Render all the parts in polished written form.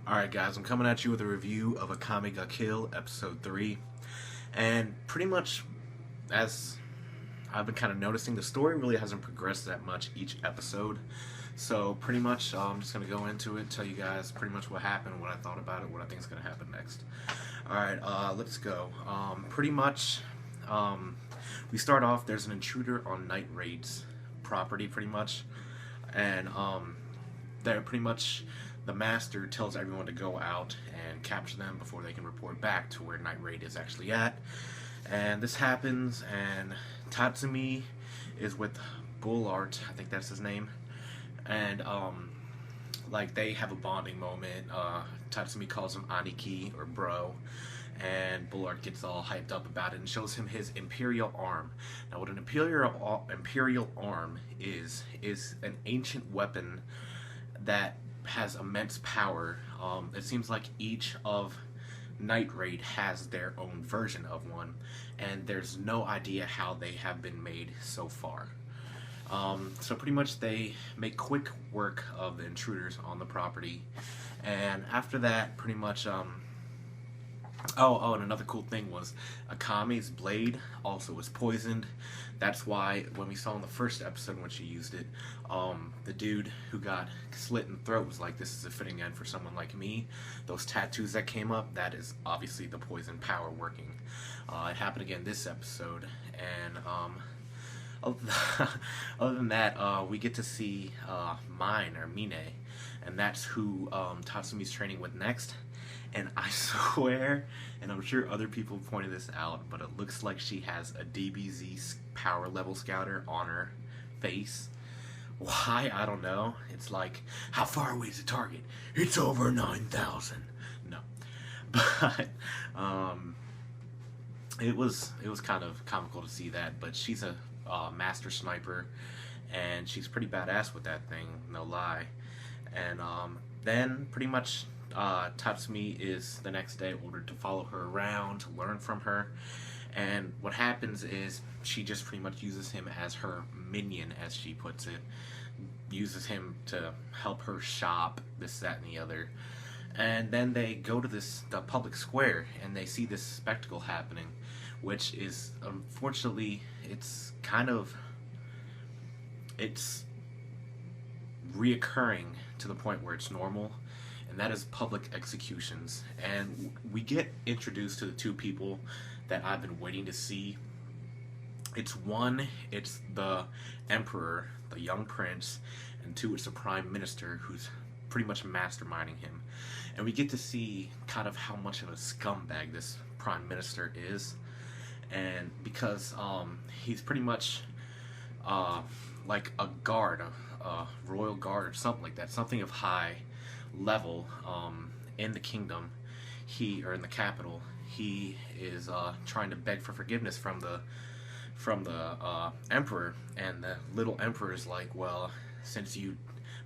Alright guys, I'm coming at you with a review of Akame Ga Kill, episode 3. And pretty much, as I've been kind of noticing, the story really hasn't progressed that much each episode. So pretty much, I'm just going to go into it, tell you guys pretty much what happened, what I thought about it, what I think is going to happen next. Alright, let's go. Pretty much, we start off, there's an intruder on Night Raid's property, pretty much. And they're pretty much... the master tells everyone to go out and capture them before they can report back to where Night Raid is actually at. And this happens, and Tatsumi is with Bullard, I think that's his name. And, like, they have a bonding moment. Tatsumi calls him Aniki, or bro. And Bullard gets all hyped up about it and shows him his Imperial Arm. Now, what an Imperial Arm is an ancient weapon that has immense power. It seems like each of Night Raid has their own version of one, and there's no idea how they have been made so far. So pretty much they make quick work of the intruders on the property, and after that, pretty much, and another cool thing was Akame's blade also was poisoned. That's why when we saw in the first episode when she used it, the dude who got slit in the throat was like, this is a fitting end for someone like me. Those tattoos that came up, that is obviously the poison power working. It happened again this episode, and other than that, we get to see Mine, and that's who Tatsumi's training with next. And I swear, and I'm sure other people pointed this out, but it looks like she has a DBZ power level scouter on her face. Why? I don't know. It's like, how far away is the target? It's over 9,000. No. But, it was kind of comical to see that, but she's a master sniper, and she's pretty badass with that thing, no lie. And, then, pretty much, Tatsumi is the next day ordered to follow her around, to learn from her, and what happens is she just pretty much uses him as her minion, as she puts it, uses him to help her shop, this, that, and the other. And then they go to the public square, and they see this spectacle happening, which is, unfortunately, it's reoccurring to the point where it's normal, and that is public executions. And we get introduced to the two people that I've been waiting to see. It's the Emperor, the young prince, and two, it's the Prime Minister, who's pretty much masterminding him. And we get to see kind of how much of a scumbag this Prime Minister is, and because he's pretty much like a guard, a royal guard or something like that, something of high level in the kingdom, or in the capital. He is trying to beg for forgiveness from the emperor, and the little emperor is like, well, since you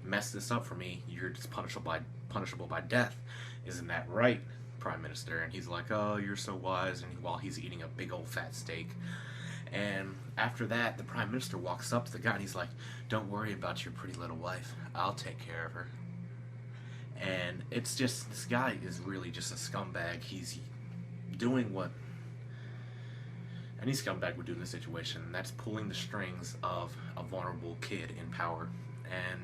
messed this up for me, you're just punishable by death. Isn't that right, Prime Minister? And he's like, oh, you're so wise, and while he's eating a big old fat steak. And after that, the Prime Minister walks up to the guy, and he's like, don't worry about your pretty little wife, I'll take care of her. And it's just, this guy is really just a scumbag. He's doing what any scumbag would do in this situation, and that's pulling the strings of a vulnerable kid in power. And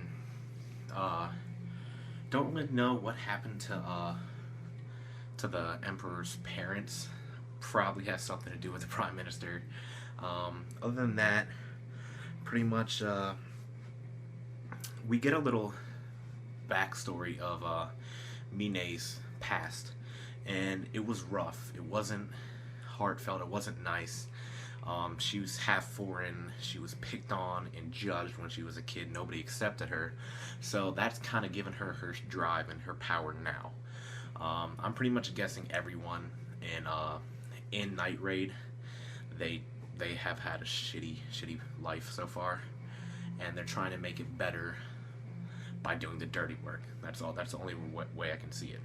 don't really know what happened to the Emperor's parents. Probably has something to do with the Prime Minister. Other than that, pretty much we get a little backstory of Mine's past, and it was rough. It wasn't heartfelt. It wasn't nice. She was half foreign. She was picked on and judged when she was a kid. Nobody accepted her, so that's kind of given her her drive and her power now. I'm pretty much guessing everyone in Night Raid, they have had a shitty life so far, and they're trying to make it better by doing the dirty work. That's all. That's the only way I can see it.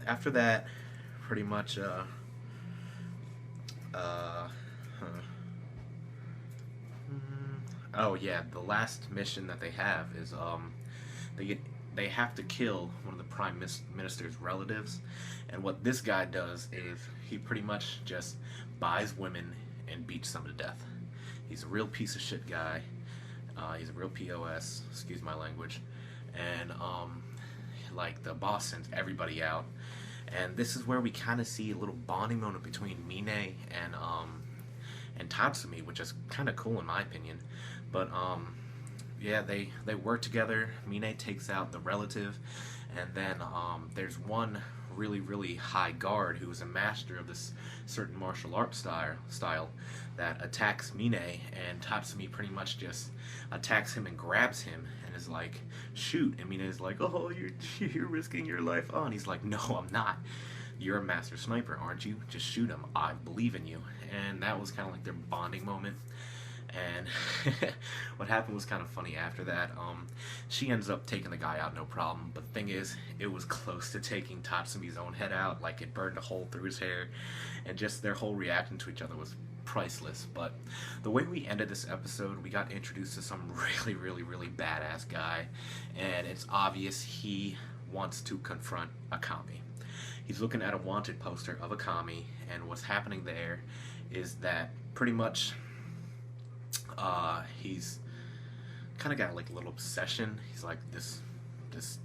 After that, pretty much, oh yeah, the last mission that they have is they have to kill one of the Prime Minister's relatives. And what this guy does is he pretty much just buys women and beats them to death. He's a real piece of shit guy. He's a real POS, excuse my language. And like the boss sends everybody out. And this is where we kind of see a little bonding moment between Mine and Tatsumi, which is kind of cool in my opinion. But yeah, they work together. Mine takes out the relative, and then there's one really high guard who is a master of this certain martial art style that attacks Mine, and Tatsumi pretty much just attacks him and grabs him and is like, shoot. And Mine is like, oh, you're risking your life. Oh, and he's like, no, I'm not. You're a master sniper, aren't you? Just shoot him. I believe in you. And that was kind of like their bonding moment. And what happened was kind of funny after that. She ends up taking the guy out, no problem. But the thing is, it was close to taking Tatsumi's own head out. Like, it burned a hole through his hair. And just their whole reaction to each other was priceless. But the way we ended this episode, we got introduced to some really badass guy. And it's obvious he wants to confront Akame. He's looking at a wanted poster of Akame. And what's happening there is that pretty much he's kind of got like a little obsession. He's like, this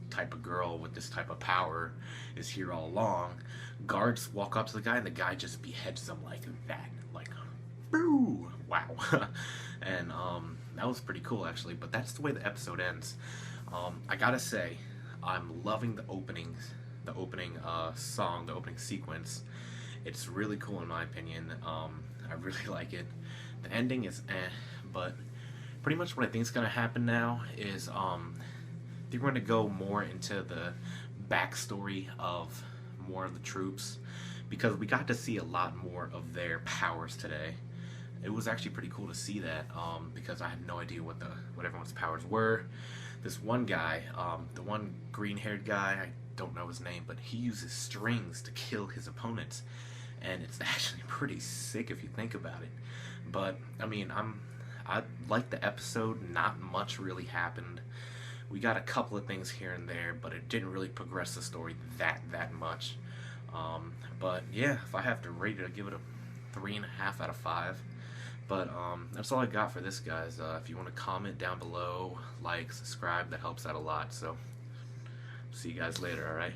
type of girl with this type of power is here all along. Guards walk up to the guy and the guy just beheads them like that, like, boo, wow. And that was pretty cool actually. But that's the way the episode ends. I gotta say, I'm loving the opening song, the opening sequence. It's really cool in my opinion. I really like it. The ending is but pretty much what I think is going to happen now is they're going to go more into the backstory of more of the troops, because we got to see a lot more of their powers today. It was actually pretty cool to see that, because I had no idea what everyone's powers were. This one guy, the one green-haired guy, I don't know his name, but he uses strings to kill his opponents, and it's actually pretty sick if you think about it. But I mean, I like the episode. Not much really happened. We got a couple of things here and there, but it didn't really progress the story that much. But yeah, if I have to rate it, I'd give it a 3.5 out of 5. But that's all I got for this, guys. If you want to comment down below, like, subscribe, that helps out a lot. So see you guys later. All right.